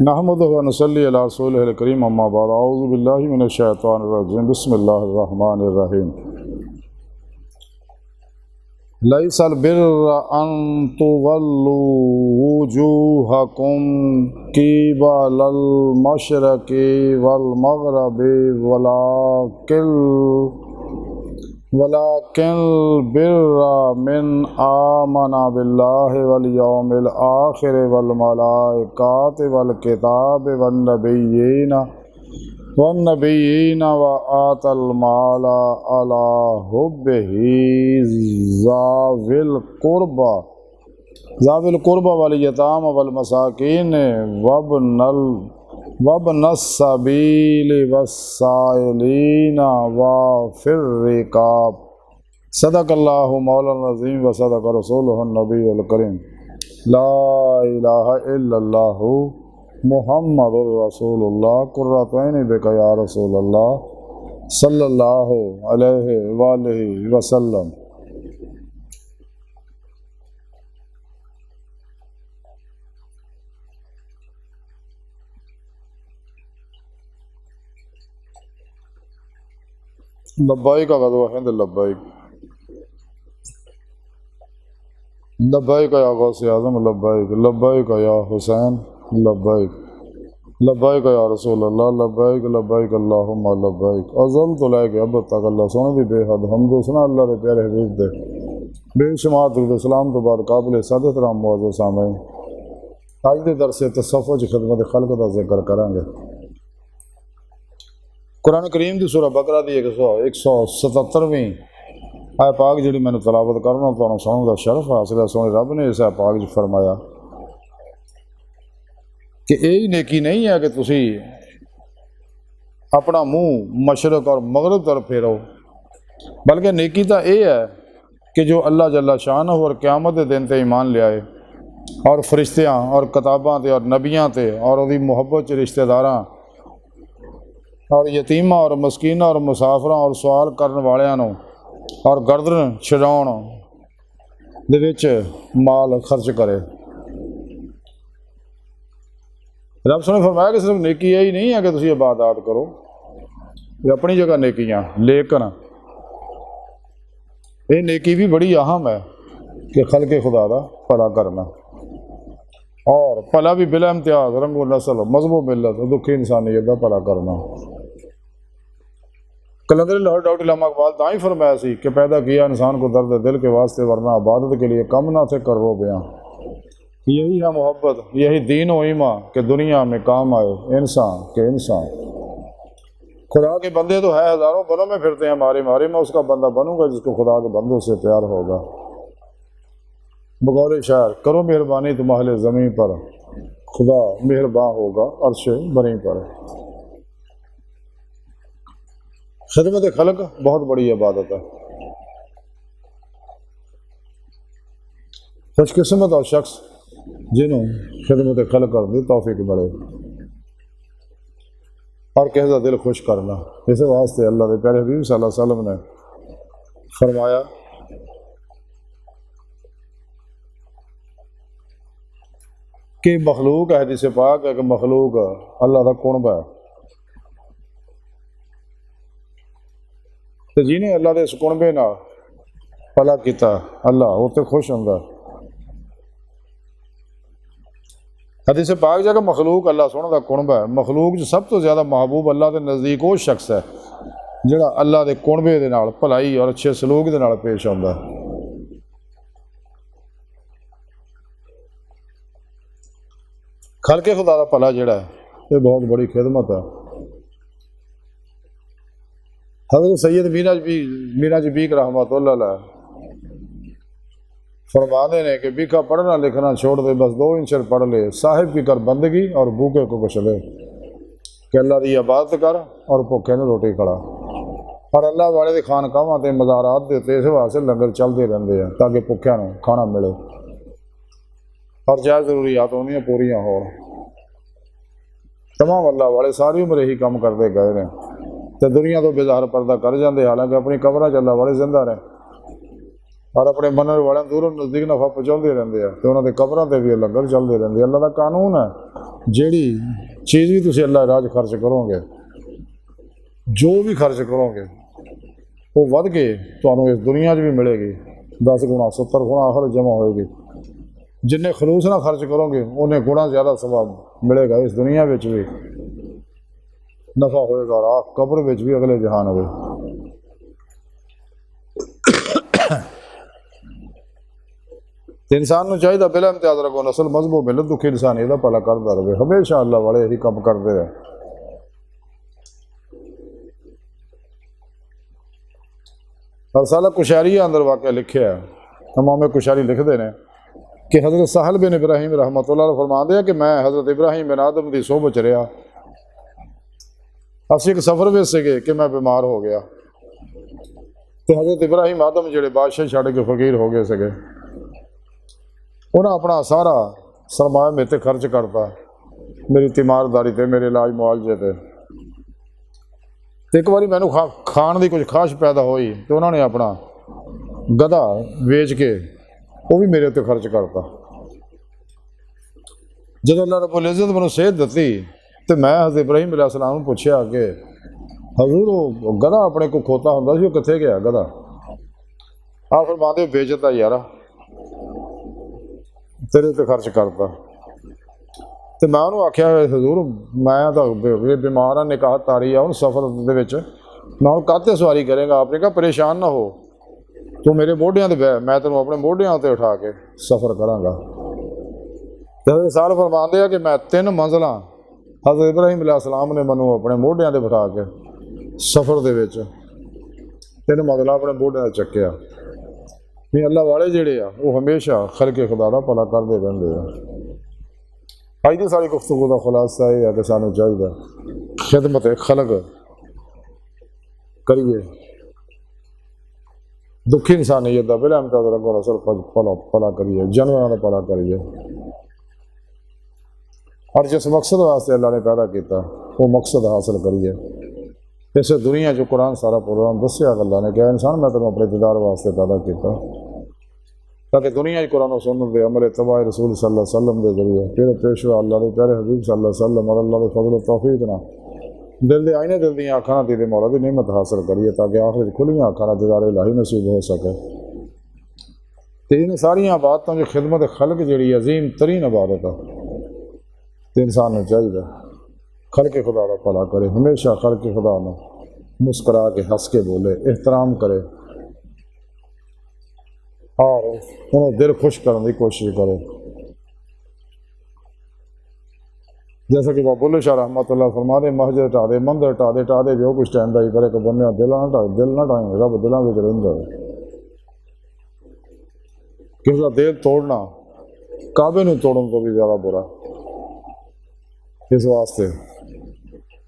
نحمدہ و نصلی علی رسولہ الکریم اما بعد اعوذ باللہ من الشیطان الرجیم بسم اللہ الرحمن الرحیم لیس البر ان تولوا وجوہکم قبل المشرق والمغرب ولكن البر من آمن بالله واليوم الآخر والملائكة والكتاب والنبيين وآتى المال على حبه ذوي القربى واليتامى والمساكين وابن السبيل والسائلين وفي الرقاب صدق اللہ مولانا العظیم وصدق رسولہ النبی الکریم لا الہ الا اللہ محمد رسول اللہ قرۃ عین بک یا رسول اللہ صلی اللہ علیہ وآلہ وسلم۔ لبیک غزوہ ہند لبیک لبیک یا غوث اعظم لبیک لبیک یا حسین لبیک لبیک یا رسول اللہ لبیک لبیک اللہم لبیک ازل تو لے کے اب تک اللہ سونے دی بے حد حمد و ثنا اللہ دے پیارے حبیب دے بے شمار درود و سلام تو بعد قابل صد احترام معزز سامعین، آج دے درس تصوف کی خدمت خلق دا ذکر کریں گے۔ قرآن کریم دی سورہ بقرہ دی 177ویں آئے پاک جڑی میں نے تلاوت کرنا تو سنوں دا شرف حاصل ہے۔ سونے رب نے اس آئے پاک جی فرمایا کہ یہی نیکی نہیں ہے کہ تسی اپنا منہ مشرق اور مغرب طرف پھیرو، بلکہ نیکی تو یہ ہے کہ جو اللہ جل شانہ اور قیامت دے دن تے ایمان لے آئے اور فرشتیاں اور کتاباں تے اور نبیاں تے اور دی محبت چ رشتہ داراں اور یتیماں اور مسکیناں اور مسافراں اور سوال کرن والیاں نوں اور گردن چھڑاؤن دے وچ مال خرچ کرے۔ رب نے فرمایا کہ صرف نیکی یہی نہیں ہے کہ تسی عبادات کرو، یہ اپنی جگہ نیکیاں، لیکن یہ نیکی بھی بڑی اہم ہے کہ خلق خدا دا بھلا کرنا، اور بھلا بھی بلا امتیاز رنگ و نسل مذہب و ملت دکھی انسانیت دا بھلا کرنا۔ کلندر لاہور ڈاکٹر علامہ اقبال دائیں ہی فرمایا سی کہ پیدا کیا انسان کو درد دل کے واسطے، ورنہ عبادت کے لیے کم نہ تھے کرو بیاں۔ یہی ہے محبت، یہی دین و ایمان کہ دنیا میں کام آئے انسان کے انسان۔ خدا کے بندے تو ہے ہزاروں بنوں میں پھرتے ہیں، مارے میں اس کا بندہ بنوں گا جس کو خدا کے بندوں سے پیار ہوگا۔ بقول شاعر کرو مہربانی تم اہل زمین پر، خدا مہرباں ہوگا عرش بری پر۔ خدمت خلق بہت بڑی عبادت ہے۔ خوش قسمت اور شخص جنہوں خدمت خلق کرنے توفیق ملے اور کسی کا دل خوش کرنا، اس واسطے اللہ کے پیارے حبیب صلی اللہ علیہ وسلم نے فرمایا کہ مخلوق ہے، حدیث پاک ہے کہ مخلوق اللہ کا قرب ہے، تو جنہیں اللہ کے اس قربے نال بھلا کیتا اللہ وہ تو خوش ہوندا۔ حدیث پاک جا کہ مخلوق اللہ سونے کا قرب ہے، مخلوق جو سب تو زیادہ محبوب اللہ کے نزدیک وہ شخص ہے جڑا اللہ کے قربے دے نال بھلائی اور اچھے سلوک دے نال پیش آندا ہے۔ خلق خدا کا بھلا جڑا ہے یہ بہت بڑی خدمت ہے۔ حضرت سید میرا جبیک رحمۃ اللہ علیہ فرمانے نے کہ بھیکھا پڑھنا لکھنا چھوڑ دے، بس 2 انچر پڑھ لے، صاحب کی کر بندگی اور بھوکے کو کچھ دے، کہ اللہ دی عبادت کر اور بھوکے نے روٹی کھڑا، اور اللہ والے دے خانقاہاں تے مزارات دے تے اس واسطے لنگر چلتے رہندے ہیں تاکہ بھوکیاں نوں کھانا ملے اور جائز ضروریات انہاں پوریاں ہون۔ تمام اللہ والے ساری عمر یہی کام کرتے گئے نے تے دنیا تو بےظاہر پردہ کر جاندے، حالانکہ اپنی قبراں چ اللہ والے زندہ رہے اور اپنے منن والے دوروں نزدیک نفع پہنچاتے رہتے ہیں، تو انہوں نے قبراں تے بھی لنگر چلتے رہتے۔ اللہ کا قانون ہے جیڑی چیز بھی تسی اللہ راج خرچ کرو گے، جو بھی خرچ کرو گے وہ ود کے تمہیں اس دنیا بھی ملے گی، 10 گنا 70 گنا آخر جمع ہوئے گی۔ جن خلوص نہ خرچ کرو گے انہیں گنا زیادہ ثواب ملے گا، اس دنیا بھی نفع ہوئے گا اور قبر بھی اگلے جہان ہوئے۔ انسان نو چاہیے بلا امتیاز رکھو، نسل مذہب و ملت دکھی انسان یہ بھلا کرتا رہے، ہمیشہ اللہ والے یہی کام کرتے رہے۔ رسالہ کشاریہ اندر واقعہ لکھے ہے، امام کشاری لکھتے ہیں کہ حضرت سہل بن ابراہیم رحمۃ اللہ علیہ فرماتے ہیں کہ میں حضرت ابراہیم بن آدم دی صحبت رہا، اسی ایک سفر میں سگے کہ میں بیمار ہو گیا، تو حضرت ابراہیم آدم جڑے بادشاہ چھڑ کے فقیر ہو گئے سگے، انہیں اپنا سارا سرمایہ میرے تے خرچ کرتا، میری تیمارداری تے، میرے علاج معالجے تے۔ ایک باری مینوں کھان دی کچھ خواہش پیدا ہوئی تو انہوں نے اپنا گدھا ویچ کے وہ بھی میرے تے خرچ کرتا۔ جب اللہ رب العزت مجھے صحت دیتی تو میں حضرت ابراہیم علیہ السلام نے پوچھا کہ حضور وہ گدھا اپنے کو کھوتا ہوں سی، وہ کتنے گیا گدھا؟ آپ فرماتے بیچتا یارا، تیرے تے خرچ کرتا۔ تو میں انہوں آخیا حضور میں تو بیمار ہاں، نکاح تاری آ سفر دے وچ، میں ہوں کاتے سواری کرے گا؟ آپ نے کہا پریشان نہ ہو، تو میرے موڈیاں تے بہ، میں تینوں اپنے موڈیاں تے اٹھا کے سفر کراں گا۔ حضرت سال فرماندے ہیں کہ میں 3 منزلاں حضرت ابراہیم علیہ السلام نے منوں اپنے موڈیاں تے بٹھا کے سفر دے وچ 3 منزلاں اپنے موڈیاں تے چکیا۔ بھی اللہ والے جڑے آ وہ ہمیشہ خلق خدا دا بھلا کرتے رہندے آ۔ آج دی ساری گفتگو کا خلاصہ یہ ہے کہ سانوں چاہیے خدمت خلق کریے، دکھی انسانیت دا بلا امتیاز رکھو، اصل پلا کریے، جانوراں دا پلا کریے، اور جس مقصد واسطے اللہ نے پیدا کیتا وہ مقصد حاصل کریے۔ اس دنیا جو قرآن سارا پروگرام دسیا اللہ نے کہ انسان میں تمہیں اپنے دیدار واسطے پیدا کیتا تاکہ دنیا قرآن و سنت دے عمل اتباع رسول صلی اللہ علیہ وسلم دے ذریعے پھر پیشوا اللہ دے پیارے حبیب صلی اللہ علیہ وسلم اور اللہ دے فضل و توفیق نہ دل دے آئینے دل دیاں آنکھاں نہ مولا دی نعمت حاصل کریے تاکہ آخر کھلیاں آنکھاں نہ دیدار الہی نصیب ہو سکے۔ تو ان ساری عبادتوں جو خدمت خلق جڑی عظیم ترین عبادت ہے، تو انسان نے چاہیے خلق خدا کا بھلا کرے، ہمیشہ خلق خدا میں مسکرا کے ہنس کے بولے، احترام کرے اور انہیں دل خوش کرنے کی کوشش کرے۔ جیسا کہ بابو اللہ شاہ رحمۃ اللہ فرما دے مسجد ٹا دے، مندر ٹا دے جو کچھ ٹائم ہی کرے کہ بندے دل نہ ٹائیں، رب دلاں وچ رہندا ہے۔ کسی کا دل توڑنا کعبے نوں توڑن کو بھی زیادہ برا، اس واسطے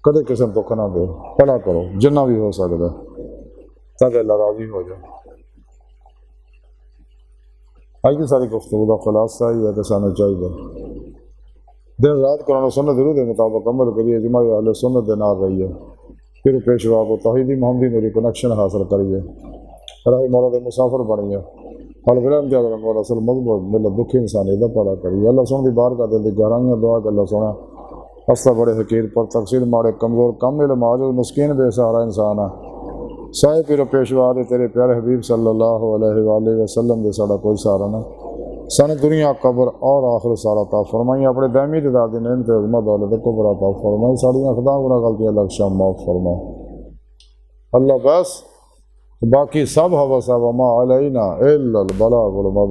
کدے کسی دکھ نہ دو، بھلا کرو جنہ بھی ہو سکتا تاکہ اللہ راضی ہو جائے۔ آج کی ساری گفتگو کا خلاصہ یہ ہے کہ سانوں چاہیے دن رات قرآن و سنت ضرور کے مطابق عمل کریے، جماع اہل سنت دے نال رہیے، پھر پیشوا کو توحیدی محمدی میری کنیکشن حاصل کریے، راہ مولا دے مسافر بنیے، حال فلم جا کر مولا اصل مذہب ملت دکھی انسانی دا بھلا کریے۔ اللہ سن دی بار کا دل دی گہرائیاں دعا کہ اللہ سونا ہستہ بڑے حقیر پر تقصیر ماڑے کمزور کم علم عاجز مسکین بے سہارا انسان ہے، سائے پیر و پیشوا دے تیرے پیارے حبیب صلی اللہ علیہ وآلہ وسلم دے ساڑا کوئی سہارا نہ، سن دنیا قبر اور آخر سارا عطا فرمائی، اپنے دائمی دیدار دی نعمت عظمت دولت کبر عطا فرمائی، ساڑیاں خدا گناہ غلطیاں لکشاں معاف فرمائی۔ اللہ بس باقی سب حوث وما علینا الا البلاغ المبین۔